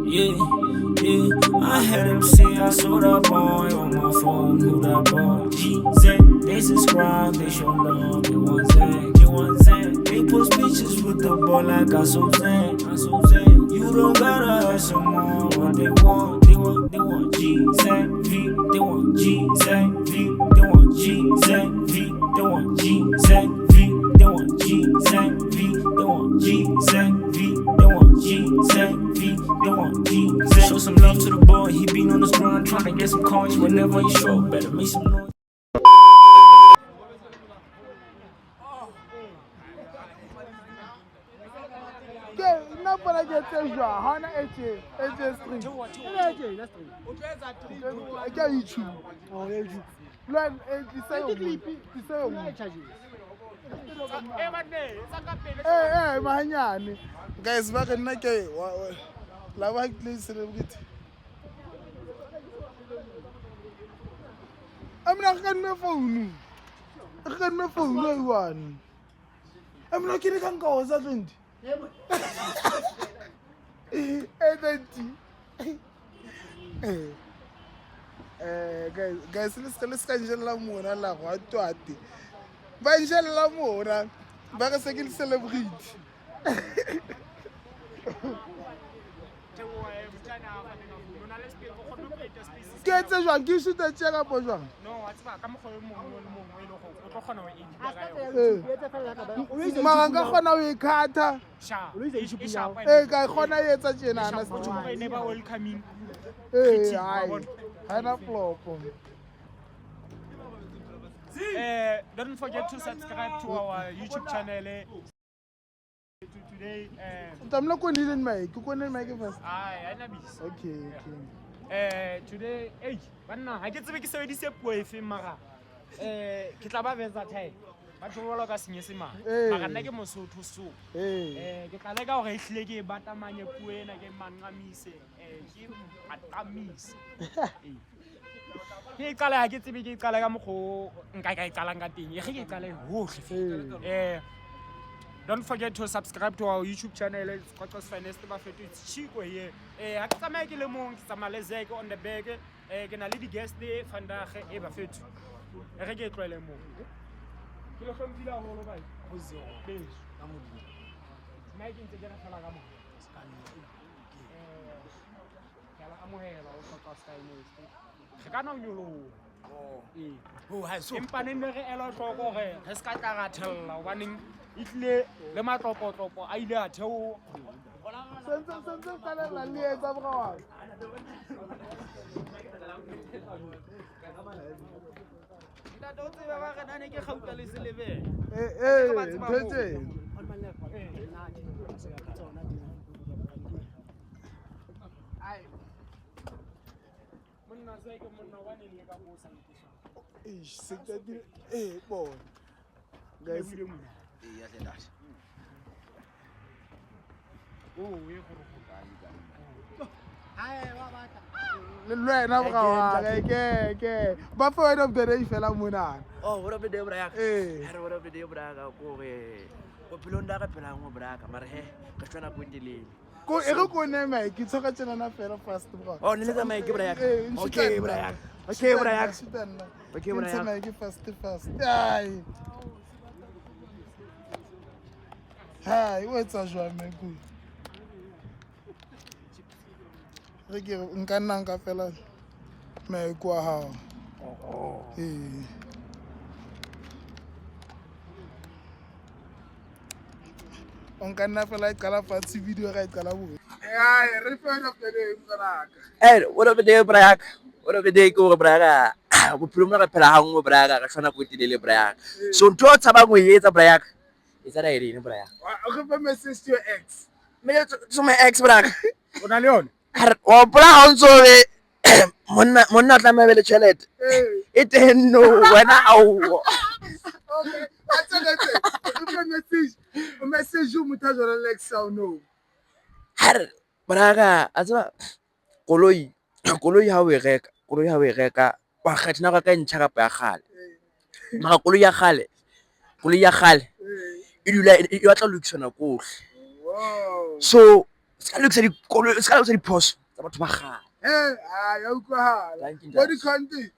Yeah, yeah. I had him see I saw that boy on my phone. Who that boy? GZ. They subscribe, they show love. Get one Zan, get one Zan. They post pictures with the boy like I so Zan, I so Zan. You don't gotta have some more. What they want, they want GZ V. They want GZ V. They want GZ V. They want GZ V. They want GZ V. They want GZ V. They want GZ V. They want GZ. Show some love to the boy. He been on his grind trying to get some coins. Whenever he show, better make some noise. Para get joie, Hana AJ string. I can't eat you. Oh, you. Learn the same. Hey, Mahanyani. Guys, back in Nike. Lava, please celebrate. I'm not getting my phone. I got my phone, no one. I'm not kidding, I can't go. What's happened? Guys, let's cancel mona la go twate. Ba njella mona. Ba ka se ke celebrate. Ke tse jwang ke shoot a tshega po jwang? No, wa tsaba ka mogwe mongwe le go o tlo kgona go edit Mara nka kgona ho ikhatha. Ka kgona ho etsa tjena na se never welcoming. Hana flop. Don't forget to subscribe to our YouTube channel. Today I'm not going to need mic. You going to mic first? I nabis. Okay. Today, banna ha ke tsebe ke sebedise puo efe mara ke tla ba vetsa thai ba tlola ka senyesemane mara nna ke Mosotho so ke tla leka hore ehlile ke batamanye puo ena ke manqamise ke matamise ke qala ha ke tsebe ke qala ka mokgo nka ka qala nga teng e ke qala hohle Don't forget to subscribe to our YouTube channel. It's Qoqos Finest Bafetu. It's Chico here. Ha ke tsamaye ke le mong ke tsamaya Zeke on the back. Ke na le di guest e Vandage e Bafetu. Re ke tlwele mo. Ke lo hlompile a holo bai. Go zero. Beso. Ka modimo. Mai ke ntse ke rafala ka mo. Ke la amohela o Qoqos Finest. Re kana o nyolo. Oh ha so. Empa ne re ela tloko re ska tla rathella hobaneng itle le matlopotlopo a ile a theo Sentse kala la lietsa bra. Nda do tseba ba re nane ke gauta le selebe. Ntse. Ai. Monna sai ke monna wa ne le ka bo sa ntisa. Bon. Guys, Yes, it does. Oh, we Lwena bra ke ba for end of the day fela mona. Oh, what up the day, Braga? What up the day, Braga? Go pilonda ka pela ngo Braga, mara he ka tswana go dileng. Ko e go ne mai ke tsoka tsena na fela fast bra. Oh, ne le mai ke Braga. Okay, Braga. Okay, Braga. Okay, Braga. Mai ke fast. Ai. Hai, what's a joie me ku. Re ke nka nna nka fela mai kwa ha. On can never like color fancy video right color. Yeah, refer of the day Braga. Hey, what up the day, Braga? What up the day go Braga? Go pilonda ka pela ngo Braga ka tswana go dilele Braga. So ntho tsaba go yetsa Braga. Is that a reading, Braga? I'll give a message to your ex. Me to my ex, Braga. Ona leon. O Braga on so monna tla me le chelete. It no wena au. Okay, that's a message you mutazo la ex sao no. Har Braga, atswa koloi ha o e reka wa kgathina ka ntšha ka pa gale. Mara koloi ya gale e dula e batla lokisana kohle. So Se ka lokisa dikoloi, se ka lokisa diphoso tsa batho ba kgale. Ya utlwahala. Bo di-content.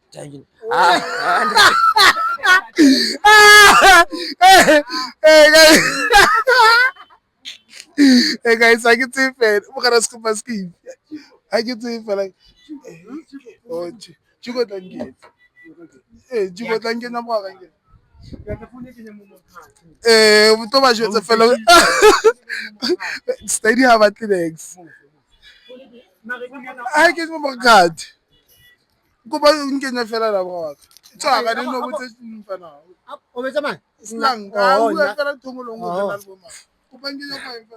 Hey guys, I get to it. What kind of scoop I scheme? I get to it for like. Oh, Chico Tangi. Hey, Chico Tangi, no more. Thomas, you're a fellow. Steady, have at the next. I get my card. Go back and get a fellow about. So I didn't know what it's for now. O betsa man? Slang, Oh, I na- got a tongue along with the album. Open your mind.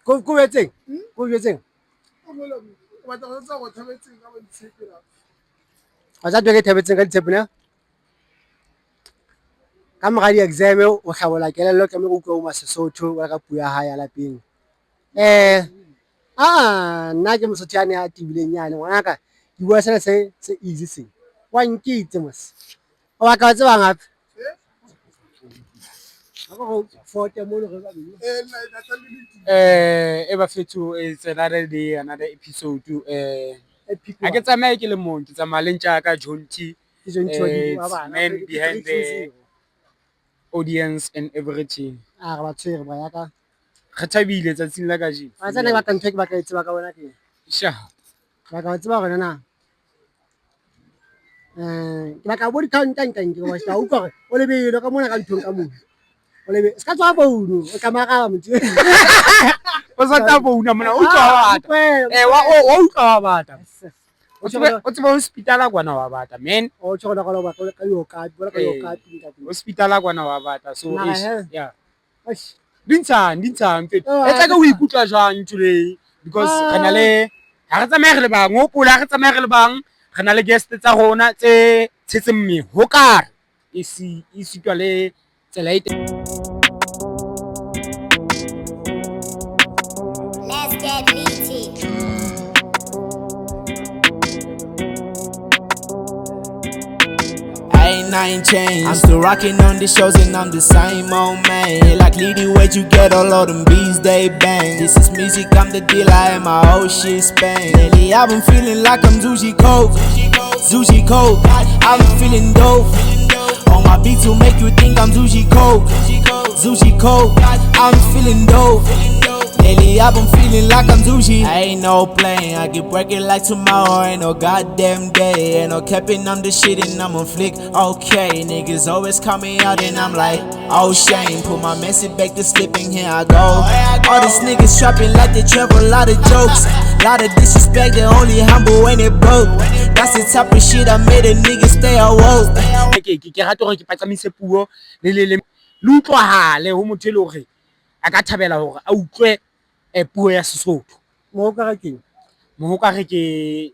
Ko betseng? Ko betseng? But I was out of it. I would take it out. Wa tsa ke thebetseng ka ditshepo ne? Ka mora di-exam o hlabola kelello ke mo utlwa o ma Sesotho wa ka puo ya hae ya lapeng. Nna ke Mosotho yane a tibileng yane ngwanaka ke bua sena se easy se. Wa nkitse mos. O ba ka tseba ngapi? Ako forte mo le ba bile. Bafethu, it's another day, another episode. I get tsamaye ke le mong, ke tsamaya le ntja ka Jonty. It's man behind the audience and everything. Re ba tshwere ba ya ka. Re thabile tsatsing la kajeno. A tsana ba ka ntho ke ba ka tseba ka wena ke. Sha. Ba ka tseba gore na. Ke ba ka bo di-content ke wa tla utlwa gore o lebelo ka mona ka nthong ka mona. O lebe ska tswa bounu o ka mara motho. O sa ta bouna mona o tswa wa bata. Wa utlwa wa bata. O tswa hospital kwana wa bata man. O tshola ka ba ka yo ka bona ka yo ka ntate. Hospital kwana wa bata so yeah. Ash. Dintshang mfethu. Etsa ka o ikutlwa jwang today because re na le ha re tsamaye re le bang o pola re tsamaye re le bang re na le guest tsa rona tse tshetseng mme ho kare e sitwa le tsela e Let's get meaty. Ain't nothing changed. I'm still rocking on the shows and I'm the same old man. Like Lady, where'd you get all of them beats they bang? This is music, I'm the dealer and my whole shit Spain. Lately I've been feeling like I'm Zushi Coke. Zushi Coke, I've been feeling dope. On my beats will make you think I'm Zushi Coke. Zushi Coke, I'm feeling dope. Lately I've been feeling like I'm Zushi. I ain't no playing, I get breaking like tomorrow. Ain't no goddamn day, ain't no capping, I'm the shit and I'm on flick. Okay, niggas always call me out and I'm like, oh shame. Put my message back to slipping, here I go. All these niggas trapping like they travel, lot of jokes. Lot of disrespect, they only humble when it broke. That's the type of shit I made a nigga stay awoke. ke rata gore ke patsamise puo le utlwahale ho motho le hore a ka thabela hore a utlwe puo ya Sesotho. Mo ka re keng? Mo ka re ke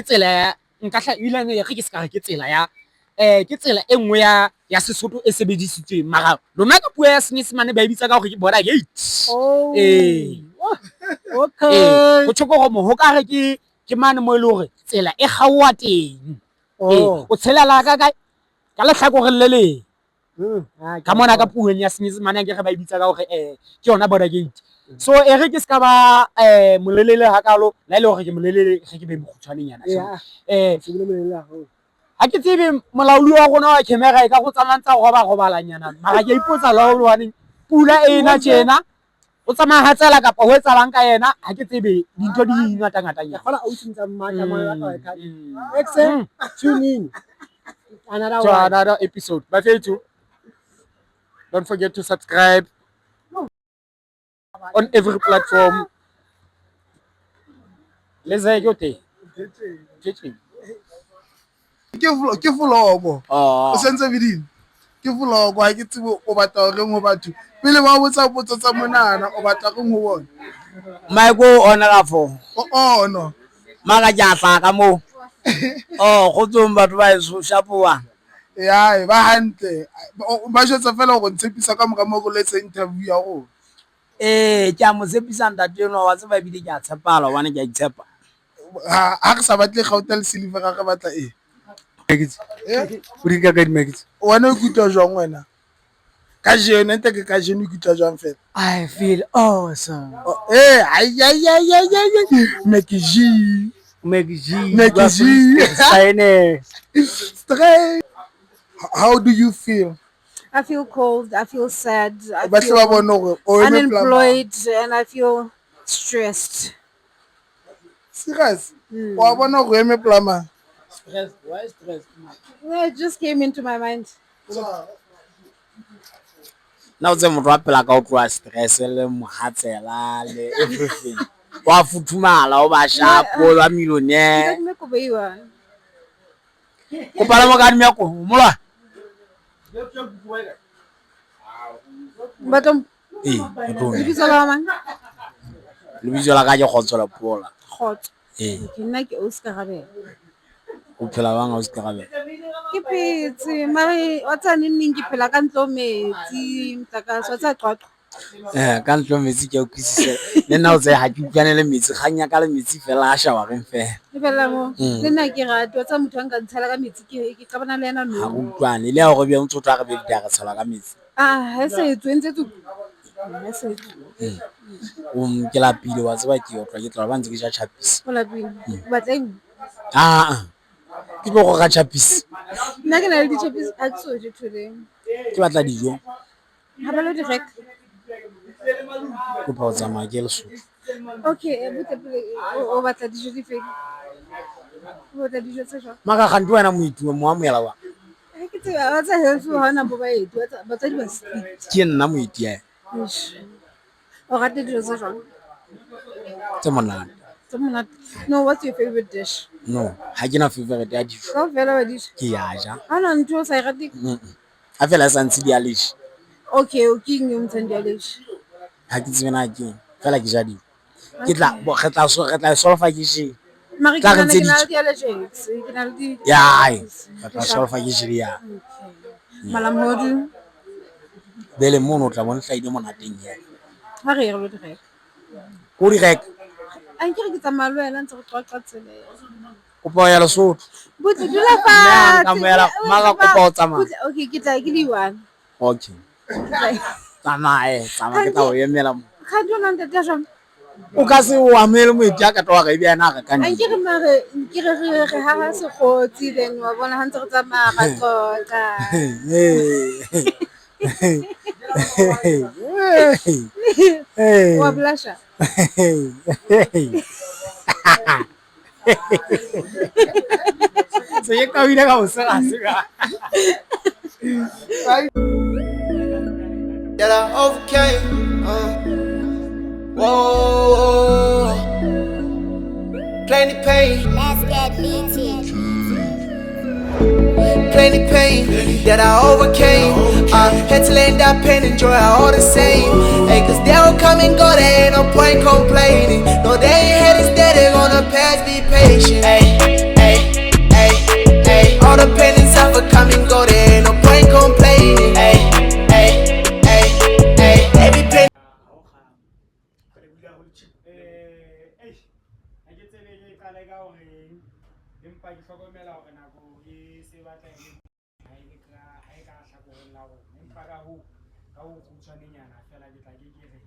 tsela ya nka hla ilane re ke se ka re ke tsela ya ke tsela e nngwe ya Sesotho e sebedisitsweng mara lona ka puo ya Senyesemane ba e bitsa ka hore ke border gate. Okay. Go tshoko go mo ho ka re ke mane mo ile hore tsela e gaoa teng. O tshelela ka lehlakore le leng. Ka mona ka puong ya Senyesemane ke re ba e bitsa ka hore ke yona border gate. So e re ke ska ba molelele hakalo la ile hore ke molelele ge ke be mokgutshwaneng yana. Sebile molelele haholo. Ha ke tsebe molaodi wa rona wa camera e ka go tsamantsa go ba robalanyana mara ke ipotsa la ho lwane pula ena tjena o tsamaya hatsela kapa ho etsalang ka yena ha ke tsebe dintho di ngata-ngatanyana. Kgola o tsintsa mmaka mo ya ka ka. Tune in. Another episode. Bafethu, don't forget to subscribe on every platform. Let's say yo te. Ke vlogo. O sentse video. Ke vlogo ha ke tsebo o batla re ngo batho. Pele ba botsa potso tsa monana o batla re ngo bona. Maiko ona ka fo. Oh no. Maka ja fa ka mo. Go tsong batho ba iso shapoa. Ya ba hantle. Ba jotsa fela go ntshepisa ka moka mo go letsa interview ya go. Ke a mo tshepisa ntate no wa tseba bile ke a tshepala wana ke a itshepa. Ha ke sa batle Gauteng Silver ga re batla O di ka ka di magazine. Wena o kutwa jwang wena? kajeno ente ke kajeno ikutlwa jwang fela? I feel awesome. Mekiji. Mekiji. Straight. How do you feel? I feel cold. I feel sad. I Ba se feel ba bone hore o eme pela mang. unemployed, and I feel stressed. Serious? Wa bona hore o eme pela mang? Stress. Why stress? It just came into my mind. Now tse motho wa phela ka o tloa stress le mohatsela le everything. Wa futhumala o ba sharp o ba millionaire. Ko pala mo ka adimi ya ko mola. But Lebitso la ka ke Kgotso Pola. hot. Eh, Nna ke Oscar Rabel. o phela bang o se ka be. Ke phetse mare wa tsa neng ke phela ka ntlo metsi mtlakase wa tsa qwaqwa. Ka ntlo metsi ke o kwisisela. Le nna o tse ha ke utlwane le metsi ganya ka le metsi fela a shawa reng fela. Le bela mo le nna ke rata wa tsa motho a nka ntshela ka metsi ke qabana le yena Ha no. o utlwane le ya go be o ntse o tla re be di a re tshala ka metsi. Ha se etswe tu. Ke la pile wa tseba ke o tla ke tla ba ntse ke ja chapis. Hola pele. Batleng. Ke tlo go ga chapis. Nna ke na le di-chappies a ke so je tholeng. Ke batla dijo. Ha ba lo di reka. Ke pa o tsamaya ke le so. Okay, botse pele o batla dijo di feng? O batla dijo tse jwang? Maka ga ntwe wena moituwe mo amoela wa. Ke tseba wa tsa health ha ona bo baeti ba tsa di ba strict. Ke nna moiti ya. O rata dijo tse jwang? Tse monate. Tse monate. No, what's your favorite dish? No, ha ke na favorite ya dijo. Ka fela wa dijo. Ke ya ja. Ha ona ntho o sa e rateng? Ha fela sa ntse di alish. Okay, o ke eng o mtsandi allergy? Ha ke tsebe na ke fela ke ja di. Ke tla re tla solfa ke je. Mare ke na le di-allergies. Ke na le di. Ya, re tla solfa ke je ya. Malamodu. Bele mono o tla bona hlaile monateng ya. Ha re lo di reka. Ko di reka. A ke re ke tsamaya le wena ntse re qoqa tsele. Kopa ya Lesotho. Botse dula Nna ka moela maka kopa o tsamaya. Okay, ke tla ke di one. Okay. Tsamaya ke tla o emela mo. Ga di ona ntate jwang? O ka se o amele moiti a ka twa ga e bia na ga ka A nne. ke re mare ke re ha se kgotsi then wa bona ha ntse re tsamaya ga qoqa. Wa blusha. Se ye ka wina ka o se ga se ga. That I overcame. Whoa, plenty pain. Let's get meaty. Plenty pain that I overcame. Had to let that pain enjoy all the same. Hey, cause they will come and go, there ain't no point complaining. No, they ain't had it steady, gonna pass, be patient. Hey, hey, hey, hey. All the pain and suffer come and go, there ain't no point complaining. Hey, hey, hey, hey. Every pain. Empa ke hlokomela hore nako e se batla e ha e ka hlakoreng la rona empa ka ho kgutshwanenyana fela ke tla ke re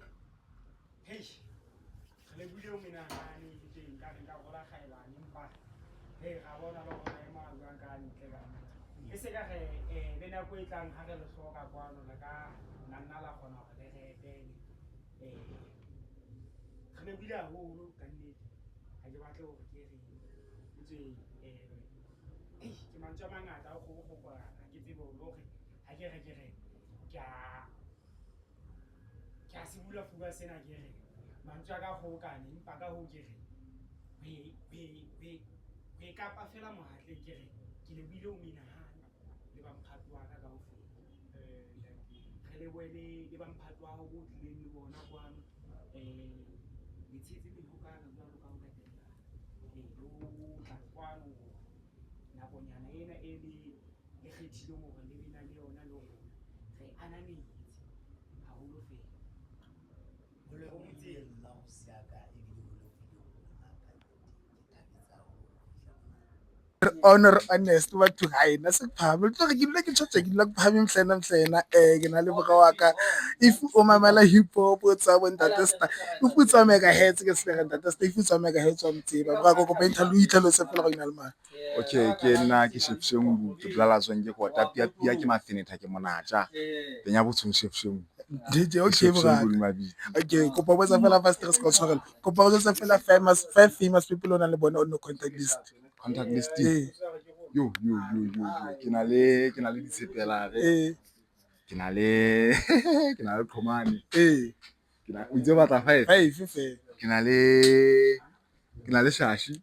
hei re lebile o menahane ke teng ka re nka rola kgaebane empa hei ra bona le hore maemo a jwang ka ntle ka e se ka re le nako e tlang ha re le hloka kwano le ka nna la kgona hore le re etele re lebile haholo ka nnete ha ke batle hore ke re ke mantswe a mangata a go kopana ke tsebe hore ha ke re ke a se bula fuka sena ke re mantswe a ka kgokane empa ka ho ke re be kapa fela mohatleng ke re ke lebile o menahane le bamphato wa ka ofela re le boele le bamphato wa ho bo tlileng le bona kwano ditshetse le hokana jwalo ka ho katela lo tla kwano nakonyana ena e le kgethileng hore le bena le yona le rona re ananetse haholo fela ho le botseng la ho siaka e bile ho le honor honest batho ga ena se phame tlo ke le ke tshotse ke la phame mhlena ke na le boka wa ka if o mamela hip hop o tsa bo ntate sta o futsa mega heads ke se ga ntate sta if utsa mega heads wa mtsiba bra go penta lu itlhalo se fela go ina le ma okay ke nna ke Shefsheng ke blala tsweng ke go tapia ke mafinetha ke monaja benya botsong Shefsheng DJ okay bra okay go poposa fela fast stress go tshwarela go poposa fela five famous people on le bona on no contact list yo ke na le ditshepela ke na le Khomane ke na o itse batla 5 ke na le Shashi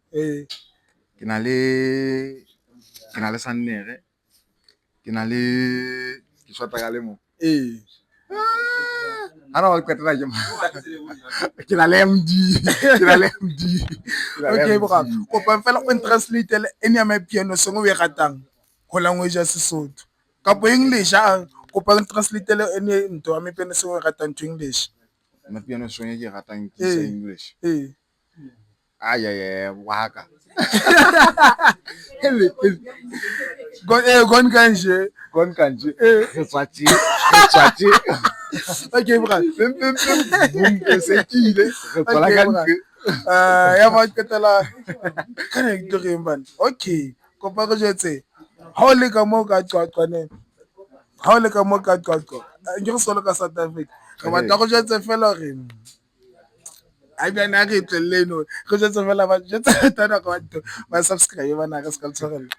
ke na le Sannere ke na le ke shota ka le mo ana wa kwetela ke na le MD okay bra go pa fela o translate le any of my piano song o e ratang go language ya Sesotho ka bo English go pa translate le any ntwa me piano song o e ratang to English ma piano song e ke ratang ke English waka gon kanje Re tswatse. okay bra boom ke sekile re tswala ka ntle ya ba ketela kana itoreng bana okay go pa go jetse ha o le ka mo ka tswaqane ha o le ka mo ka tswaqo ke go solo ka South Africa go batla go jetse fela re ai bana re tlelle no go jetse fela ba jetse tana go batho ba subscribe bana ka se ka tshwarela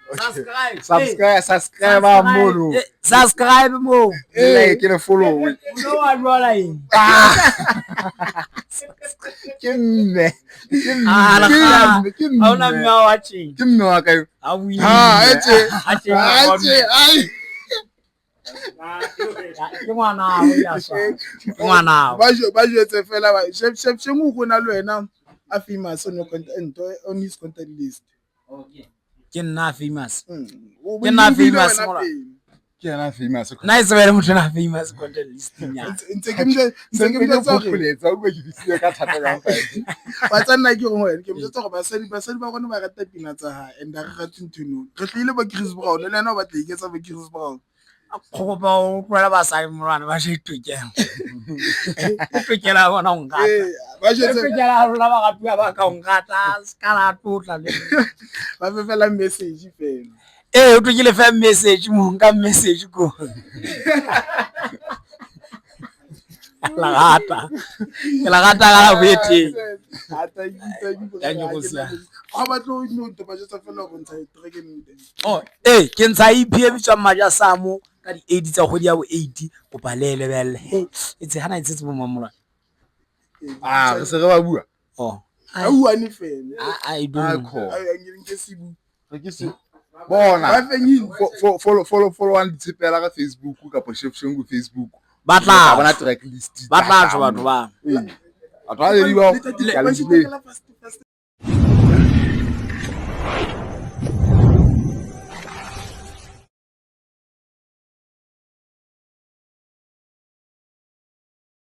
Subscribe mo. Subscribe mo. ke le follow No one eng. ke nne Ha ona mme wa watching. ke nne wa ka Ha we. ai Ke ngwana ba jetse fela ba Shefsheng o gona le wena a famous on content on his content list ke nna famous. ke na famous ke na famous Na itse bere motho na famous content list nya. ntse ke mje popoletsa o go ditse ka thata ka ba tsana ke go wena ke mje go basadi ba gone ba rata pina tsa ha and a re ratse nthono re tlile ba Chris Brown le lena ba tla iketsa ba Chris Brown Go ba o kwela ba sa morwana ba shitokela. Tokela bona o ngata. ba jetse Tokela rula ba gapua ba ka o ngata skala totla le. ba fela message fela O tokile fa message mo nka message ko. La gata ka bete. Thank you bossa ga ba tlo no to ba jetsa fela go ntsha track ente Ke ntsha EP e bitswa Maja Samo ka di 80 tsa go dia bo 80 o balele belle. Itse hana itse mo mamolwa. re se re ba bua a bua ni fela I don't know. nke sibu ke se bona follow one ditshepela ka Facebook ka po Shefsheng go Facebook Batla bona track list batho ba. atwa le di ba